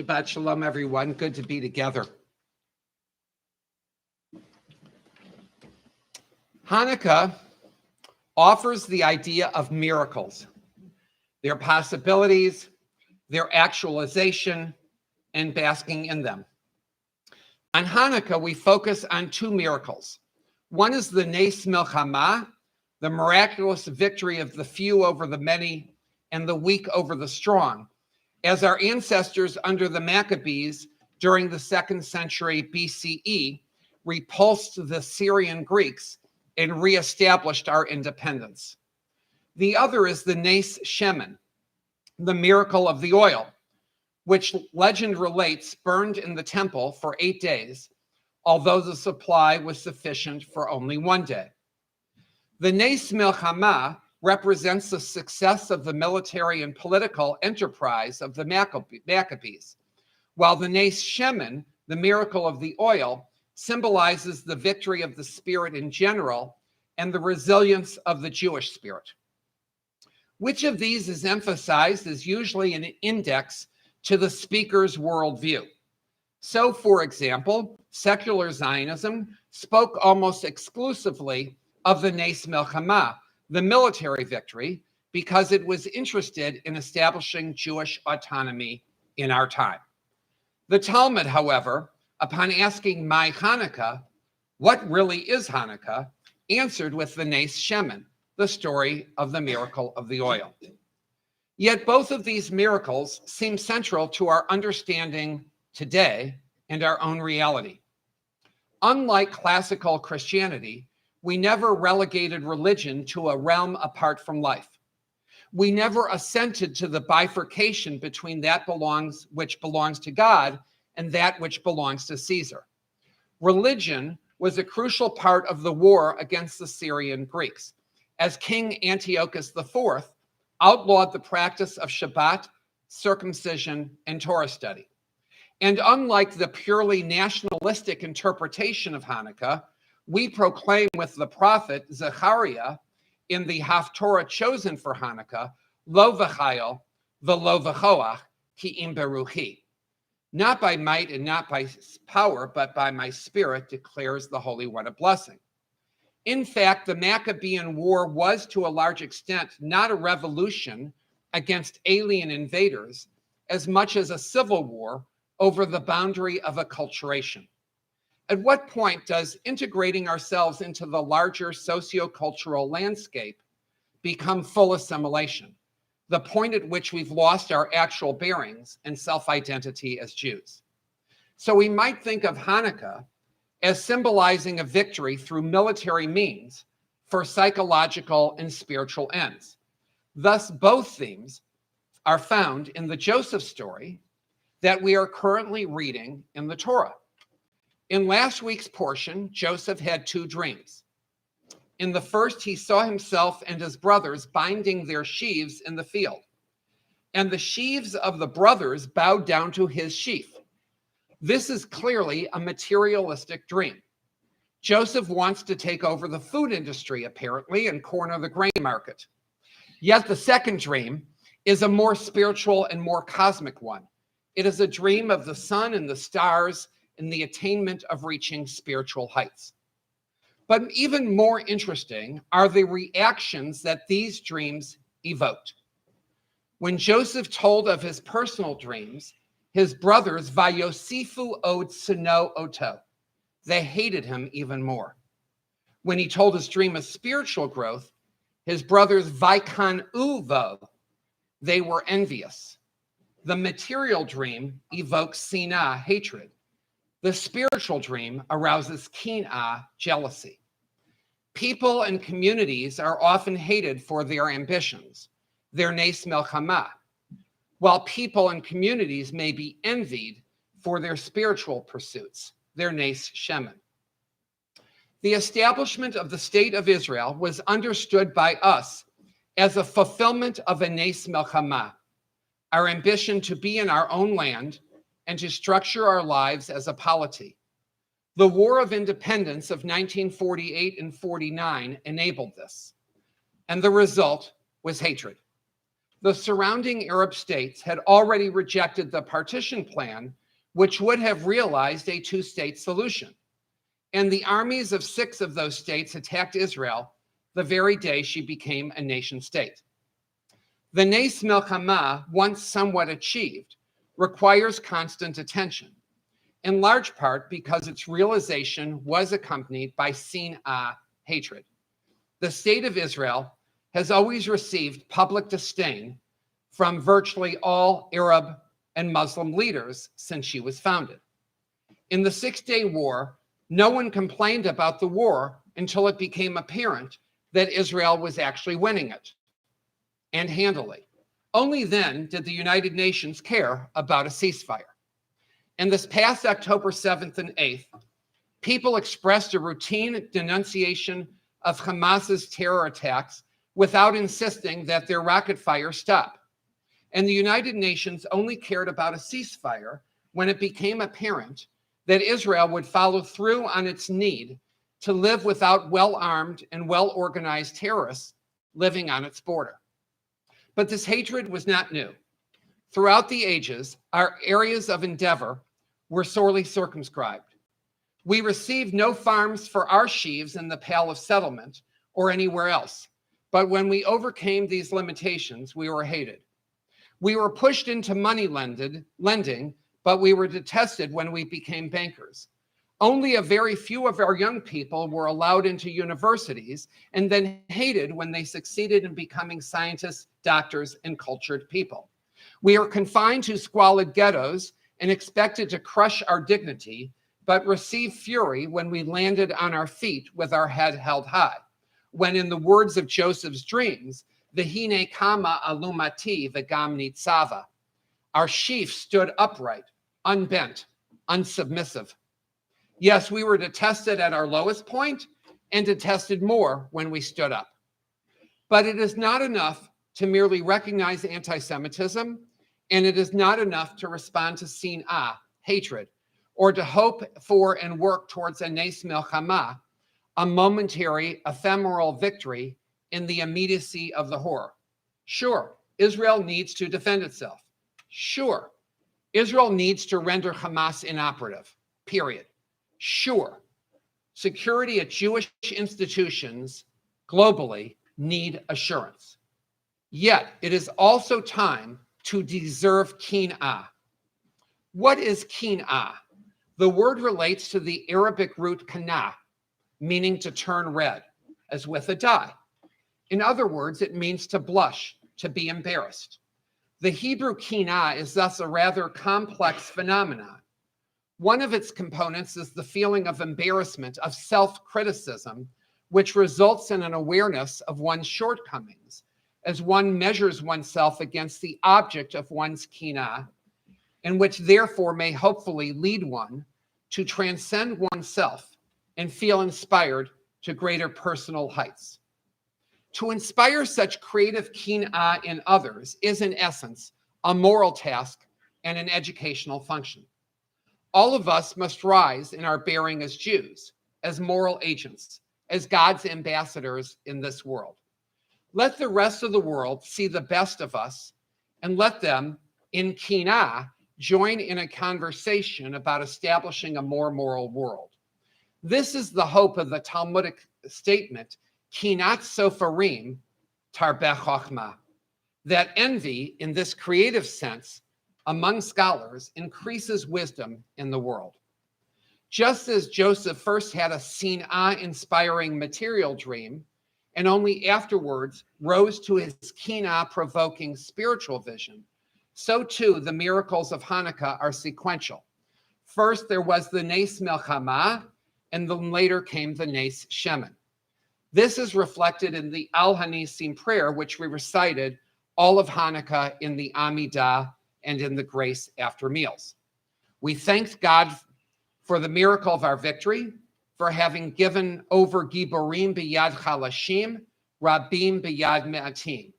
Shabbat Shalom, everyone. Good to be together. Hanukkah offers the idea of miracles, their possibilities, their actualization, and basking in them. On Hanukkah, we focus on two miracles. One is the Nes Milchama, the miraculous victory of the few over the many and the weak over the strong, as our ancestors under the Maccabees during the 2nd century BCE repulsed the Syrian Greeks and reestablished our independence. The other is the Nes Shemen, the miracle of the oil, which legend relates burned in the temple for 8 days, although the supply was sufficient for only 1 day. The Nes Milchama represents the success of the military and political enterprise of the Maccabees, while the Nes Shemen, the miracle of the oil, symbolizes the victory of the spirit in general and the resilience of the Jewish spirit. Which of these is emphasized is usually an index to the speaker's worldview. So, for example, secular Zionism spoke almost exclusively of the Nes Milchama, the military victory, because it was interested in establishing Jewish autonomy in our time. The Talmud, however, upon asking my Hanukkah, what really is Hanukkah, answered with the Nes Shemen, the story of the miracle of the oil. Yet both of these miracles seem central to our understanding today and our own reality. Unlike classical Christianity, we never relegated religion to a realm apart from life. We never assented to the bifurcation between that which belongs to God and that which belongs to Caesar. Religion was a crucial part of the war against the Syrian Greeks, as King Antiochus IV outlawed the practice of Shabbat, circumcision, and Torah study. And unlike the purely nationalistic interpretation of Hanukkah, we proclaim with the prophet Zechariah in the Haftorah chosen for Hanukkah, Lo v'chayil v'lo v'choach ki im beruchi. Not by might and not by power, but by my spirit, declares the Holy One of blessing. In fact, the Maccabean War was to a large extent not a revolution against alien invaders as much as a civil war over the boundary of acculturation. At what point does integrating ourselves into the larger sociocultural landscape become full assimilation? The point at which we've lost our actual bearings and self-identity as Jews. So we might think of Hanukkah as symbolizing a victory through military means for psychological and spiritual ends. Thus, both themes are found in the Joseph story that we are currently reading in the Torah. In last week's portion, Joseph had 2 dreams. In the first, he saw himself and his brothers binding their sheaves in the field, and the sheaves of the brothers bowed down to his sheaf. This is clearly a materialistic dream. Joseph wants to take over the food industry, apparently, and corner the grain market. Yet the second dream is a more spiritual and more cosmic one. It is a dream of the sun and the stars and the attainment of reaching spiritual heights. But even more interesting are the reactions that these dreams evoked. When Joseph told of his personal dreams, his brothers vayosifu od sino oto. They hated him even more. When he told his dream of spiritual growth, his brothers vaikan uvo. They were envious. The material dream evokes sinah, hatred. The spiritual dream arouses kinah, jealousy. People and communities are often hated for their ambitions, their nes milchama, while people and communities may be envied for their spiritual pursuits, their nes shemen. The establishment of the state of Israel was understood by us as a fulfillment of a nes milchama, our ambition to be in our own land and to structure our lives as a polity. The War of Independence of 1948 and 49 enabled this, and the result was hatred. The surrounding Arab states had already rejected the partition plan, which would have realized a two-state solution. And the armies of 6 of those states attacked Israel the very day she became a nation state. The Nes Milchama, once somewhat achieved, requires constant attention, in large part because its realization was accompanied by sin'ah, hatred. The state of Israel has always received public disdain from virtually all Arab and Muslim leaders since she was founded. In the Six-Day War, no one complained about the war until it became apparent that Israel was actually winning it, and handily. Only then did the United Nations care about a ceasefire. And this past October 7th and 8th, people expressed a routine denunciation of Hamas's terror attacks without insisting that their rocket fire stop. And the United Nations only cared about a ceasefire when it became apparent that Israel would follow through on its need to live without well-armed and well-organized terrorists living on its border. But this hatred was not new. Throughout the ages, our areas of endeavor were sorely circumscribed. We received no farms for our sheaves in the Pale of Settlement or anywhere else. But when we overcame these limitations, we were hated. We were pushed into money lending, but we were detested when we became bankers. Only a very few of our young people were allowed into universities and then hated when they succeeded in becoming scientists, doctors, and cultured people. We are confined to squalid ghettos and expected to crush our dignity, but receive fury when we landed on our feet with our head held high. When, in the words of Joseph's dreams, V'hine kama alumati v'gam nitzava, our sheaf stood upright, unbent, unsubmissive. Yes, we were detested at our lowest point and detested more when we stood up. But it is not enough to merely recognize anti-Semitism, and it is not enough to respond to sin'ah, hatred, or to hope for and work towards a nes milchama, a momentary, ephemeral victory in the immediacy of the horror. Sure, Israel needs to defend itself. Sure, Israel needs to render Hamas inoperative, period. Sure, security at Jewish institutions globally need assurance. Yet, it is also time to deserve kin'ah. What is kin'ah? The word relates to the Arabic root kana, meaning to turn red, as with a dye. In other words, it means to blush, to be embarrassed. The Hebrew kin'ah is thus a rather complex phenomenon. One of its components is the feeling of embarrassment, of self-criticism, which results in an awareness of one's shortcomings as one measures oneself against the object of one's kin'ah, and which therefore may hopefully lead one to transcend oneself and feel inspired to greater personal heights. To inspire such creative kin'ah in others is, in essence, a moral task and an educational function. All of us must rise in our bearing as Jews, as moral agents, as God's ambassadors in this world. Let the rest of the world see the best of us, and let them, in kin'ah, join in a conversation about establishing a more moral world. This is the hope of the Talmudic statement, kinat sofarim tarbeh chochmah, that envy, in this creative sense, among scholars, increases wisdom in the world. Just as Joseph first had a sin'ah-inspiring material dream, and only afterwards rose to his kin'ah-provoking spiritual vision, so too the miracles of Hanukkah are sequential. First, there was the Nes Melchama, and then later came the Nes Shemen. This is reflected in the Al Hanisim prayer, which we recited all of Hanukkah in the Amidah and in the grace after meals. We thanked God for the miracle of our victory, for having given over Giborim b'yad Chalashim, Rabim b'yad Me'atim,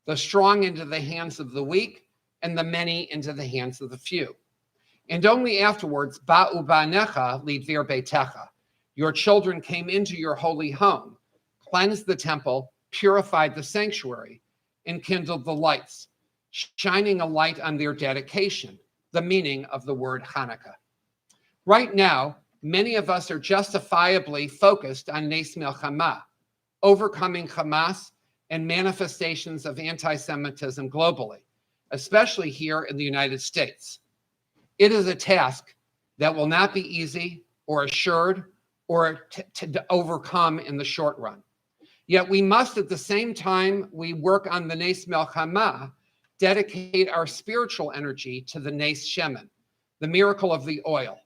the strong into the hands of the weak, and the many into the hands of the few. And only afterwards, Ba'u ba'necha lidvir beitecha, your children came into your holy home, cleansed the temple, purified the sanctuary, and kindled the lights, shining a light on their dedication, the meaning of the word Hanukkah. Right now, many of us are justifiably focused on Nes Milchama, overcoming Hamas and manifestations of anti-Semitism globally, especially here in the United States. It is a task that will not be easy or assured or to overcome in the short run. Yet we must, at the same time we work on the Nes Milchama, dedicate our spiritual energy to the Nes Shemen, the miracle of the oil,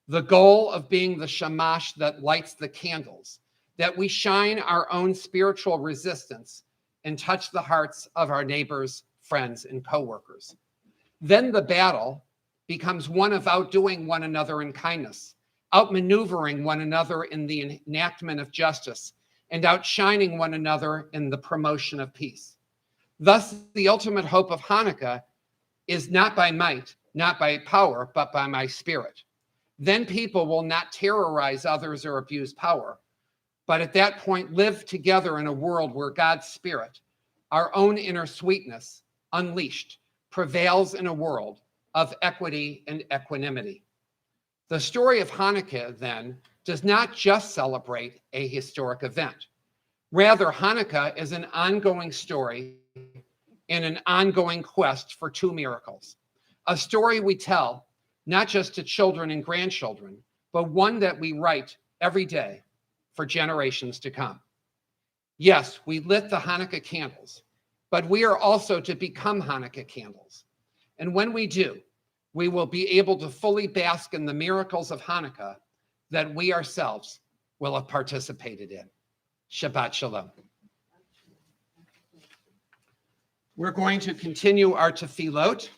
the goal of being the shamash that lights the candles, that we shine our own spiritual resistance and touch the hearts of our neighbors, friends, and coworkers. Then the battle becomes one of outdoing one another in kindness, outmaneuvering one another in the enactment of justice, and outshining one another in the promotion of peace. Thus, the ultimate hope of Hanukkah is not by might, not by power, but by my spirit. Then people will not terrorize others or abuse power, but at that point live together in a world where God's spirit, our own inner sweetness, unleashed, prevails in a world of equity and equanimity. The story of Hanukkah, then, does not just celebrate a historic event. Rather, Hanukkah is an ongoing story and an ongoing quest for two miracles. A story we tell not just to children and grandchildren, but one that we write every day for generations to come. Yes, we lit the Hanukkah candles, but we are also to become Hanukkah candles. And when we do, we will be able to fully bask in the miracles of Hanukkah that we ourselves will have participated in. Shabbat Shalom. We're going to continue our tefillot.